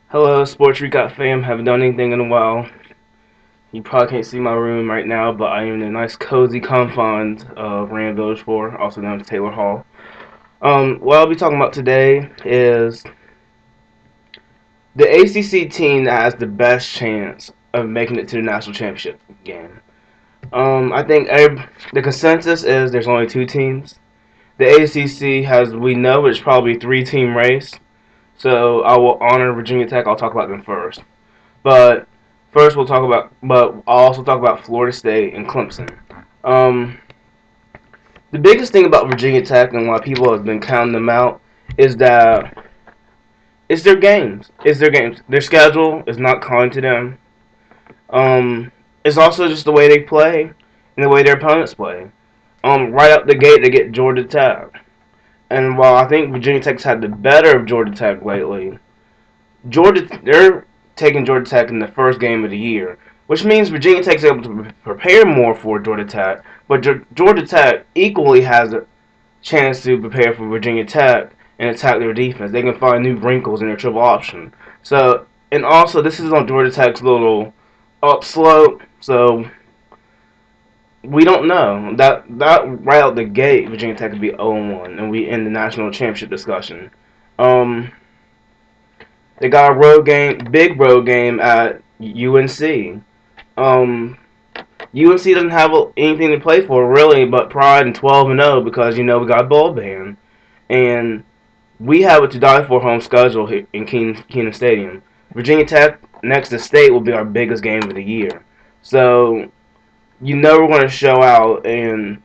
Hello, Sports Recap fam. Haven't done anything in a while. You probably can't see my room right now, but I am in the nice, cozy confines of Rand Village 4, also known as Taylor Hall. What I'll be talking about today is the ACC team that has the best chance of making it to the national championship game. I think the consensus is there's only two teams. The ACC has, we know, it's probably a three-team race. So I will honor Virginia Tech. I'll talk about them first. But first, I'll also talk about Florida State and Clemson. Um, the biggest thing about Virginia Tech and why people have been counting them out is that it's their games. It's their games. Their schedule is not kind to them. Um, it's also just the way they play and the way their opponents play. Right out the gate, they get Georgia Tech. And while I think Virginia Tech's had the better of Georgia Tech lately, they're taking Georgia Tech in the first game of the year, which means Virginia Tech's able to prepare more for Georgia Tech, but Georgia Tech equally has a chance to prepare for Virginia Tech and attack their defense. They can find new wrinkles in their triple option. So, and also this is on Georgia Tech's little upslope, so we don't know that right out the gate Virginia Tech could be 0-1, and we end the national championship discussion. Um, They got a big road game at UNC. Um, UNC doesn't have anything to play for really, but pride and 12-0 because we got a bowl ban, and we have a to die for home schedule here in Keenan Stadium. Virginia Tech next to State will be our biggest game of the year, so we're going to show out. And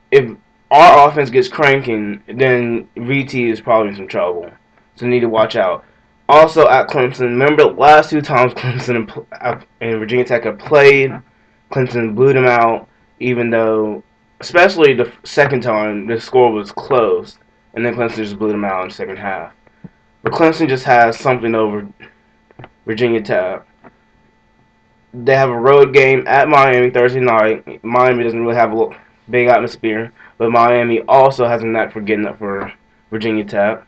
if our offense gets cranking, then VT is probably in some trouble. So need to watch out. Also at Clemson, remember the last two times Clemson and Virginia Tech have played, Clemson blew them out, even though, especially the second time, the score was close, and then Clemson just blew them out in the second half. But Clemson just has something over Virginia Tech. They have a road game at Miami Thursday night. Miami doesn't really have a big atmosphere, but Miami also has a knack for getting up for Virginia Tech.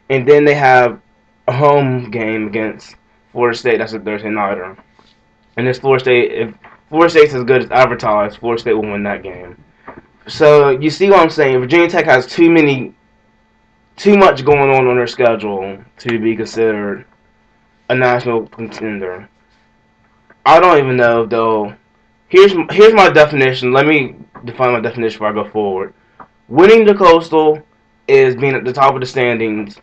And then they have a home game against Florida State. That's a Thursday nighter. And if Florida State's as good as advertised, Florida State will win that game. So you see what I'm saying? Virginia Tech has too much going on their schedule to be considered a national contender. I don't even know though. Here's my definition. Let me define my definition before I go forward. Winning the Coastal is being at the top of the standings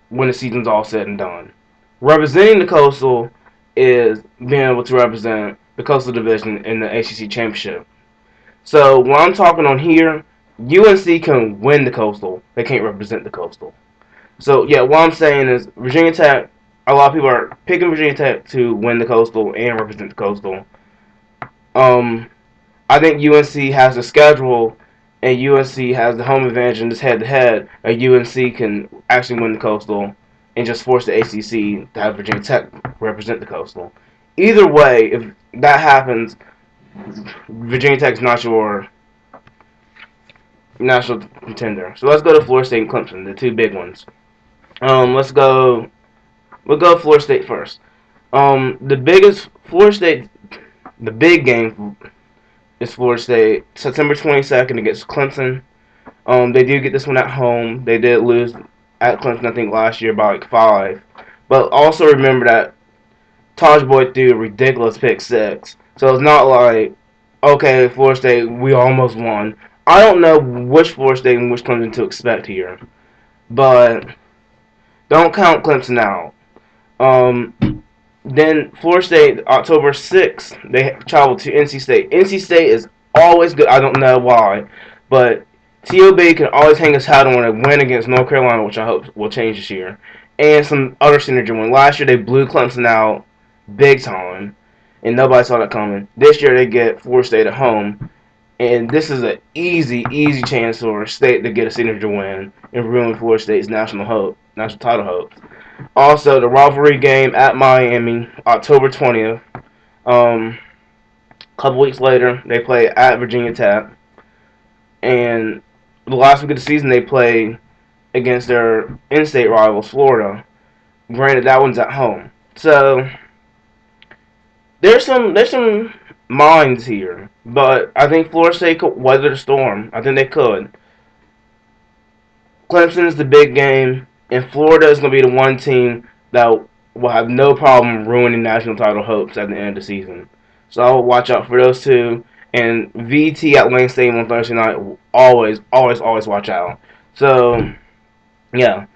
when the season's all said and done. Representing the Coastal is being able to represent the Coastal Division in the ACC Championship. So when I'm talking on here, UNC can win the Coastal. They can't represent the Coastal. So yeah, what I'm saying is Virginia Tech. A lot of people are picking Virginia Tech to win the Coastal and represent the Coastal. Um, I think UNC has the schedule, and UNC has the home advantage in this head-to-head. UNC can actually win the Coastal and just force the ACC to have Virginia Tech represent the Coastal. Either way, if that happens, Virginia Tech's not your national contender. So let's go to Florida State and Clemson, the two big ones. Let's go. We'll go Florida State first. The biggest Florida State, the big game is Florida State, September 22nd against Clemson. They do get this one at home. They did lose at Clemson, I think, last year by like 5. But also remember that Taj Boyd threw a ridiculous pick six. So it's not like, okay, Florida State, we almost won. I don't know which Florida State and which Clemson to expect here. But don't count Clemson out. Um, then Florida State, October 6th, they travel to NC State. NC State is always good. I don't know why, but TOB can always hang his hat on a win against North Carolina, which I hope will change this year, and some other synergy win. Last year they blew Clemson out big time, and nobody saw that coming. This year they get Florida State at home, and this is an easy chance for State to get a signature win and ruin Florida State's national title hopes. Also, the rivalry game at Miami, October 20th. A couple weeks later, they play at Virginia Tech. And the last week of the season, they play against their in-state rivals, Florida. Granted, that one's at home. So there's some minds here, but I think Florida State could weather the storm. I think they could. Clemson is the big game, and Florida is going to be the one team that will have no problem ruining national title hopes at the end of the season. So I will watch out for those two. And VT at Wayne Stadium on Thursday night, always, always, always watch out. So, yeah.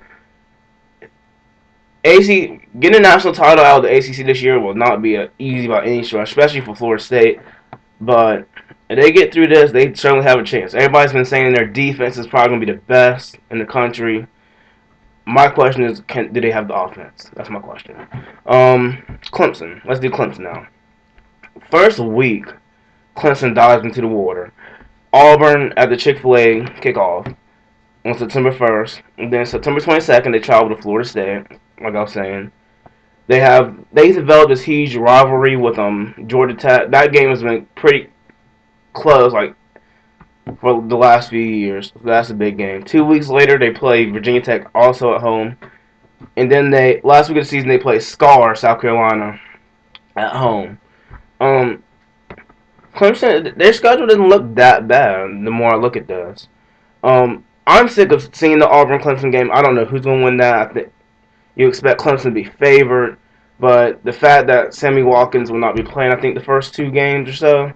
Getting a national title out of the ACC this year will not be easy by any stretch, especially for Florida State. But if they get through this, they certainly have a chance. Everybody's been saying their defense is probably going to be the best in the country. My question is, do they have the offense? That's my question. Clemson. Let's do Clemson now. First week, Clemson dives into the water. Auburn at the Chick-fil-A kickoff on September 1st. And then September 22nd, they travel to Florida State, like I was saying. They developed this huge rivalry with Georgia Tech. That game has been pretty close, like for the last few years. That's a big game. 2 weeks later, they play Virginia Tech also at home, and then last week of the season they play Scar, South Carolina, at home. Um, Clemson, their schedule doesn't look that bad. The more I look at this, I'm sick of seeing the Auburn Clemson game. I don't know who's gonna win that. I think you expect Clemson to be favored, but the fact that Sammy Watkins will not be playing, I think the first 2 games or so,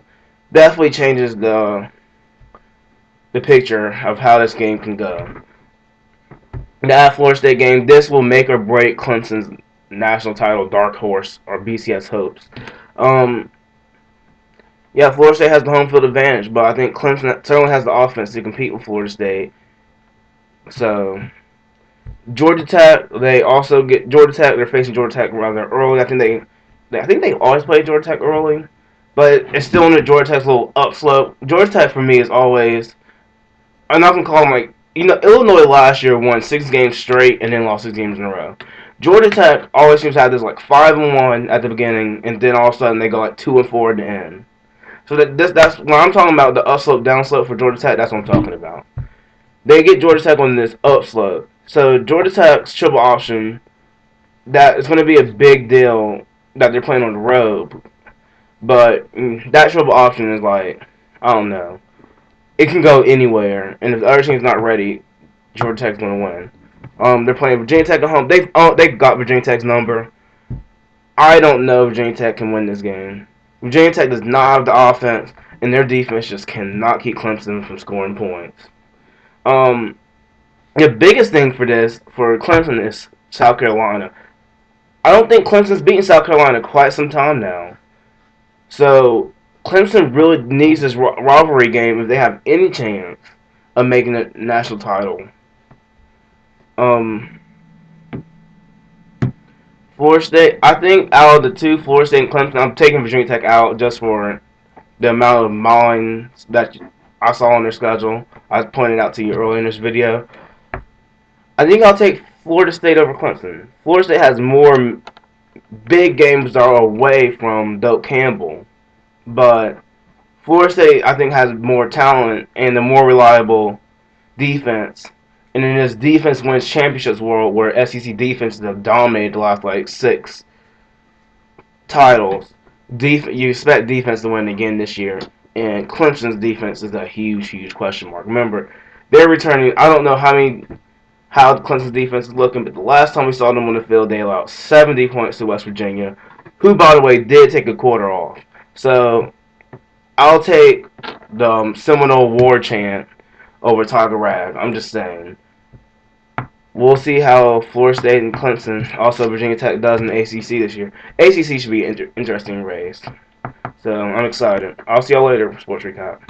definitely changes the picture of how this game can go. That Florida State game, this will make or break Clemson's national title dark horse or BCS hopes. Um, yeah, Florida State has the home field advantage, but I think Clemson certainly has the offense to compete with Florida State. So Georgia Tech, Georgia Tech. They're facing Georgia Tech rather early. I think they always play Georgia Tech early, but it's still in the Georgia Tech's little upslope. Georgia Tech for me is always, I'm not gonna call them like, Illinois last year won 6 games straight and then lost 6 games in a row. Georgia Tech always seems to have this like 5-1 at the beginning, and then all of a sudden they go like 2-4 at the end. So that's when I'm talking about the upslope downslope for Georgia Tech. That's what I'm talking about. They get Georgia Tech on this upslope. So Georgia Tech's triple option, that is going to be a big deal that they're playing on the road. But that triple option is like, I don't know. It can go anywhere, and if the other team's not ready, Georgia Tech's going to win. They're playing Virginia Tech at home. They've got Virginia Tech's number. I don't know if Virginia Tech can win this game. Virginia Tech does not have the offense, and their defense just cannot keep Clemson from scoring points. The biggest thing for Clemson is South Carolina. I don't think Clemson's beaten South Carolina quite some time now. So Clemson really needs this rivalry game if they have any chance of making a national title. Florida State, I think out of the two, Florida State and Clemson, I'm taking Virginia Tech out just for the amount of minds that I saw on their schedule. I pointed out to you earlier in this video. I think I'll take Florida State over Clemson. Florida State has more big games that are away from Doak Campbell, but Florida State, I think, has more talent and a more reliable defense. And in this defense wins championships world where SEC defenses have dominated the last like 6 titles, you expect defense to win again this year. And Clemson's defense is a huge, huge question mark. Remember, they're returning. I don't know how Clemson's defense is looking, but the last time we saw them on the field, they allowed 70 points to West Virginia, who, by the way, did take a quarter off. So I'll take the Seminole War Chant over Tiger Rag. I'm just saying. We'll see how Florida State and Clemson, also Virginia Tech, does in the ACC this year. ACC should be interesting race. So I'm excited. I'll see y'all later, Sports Recap.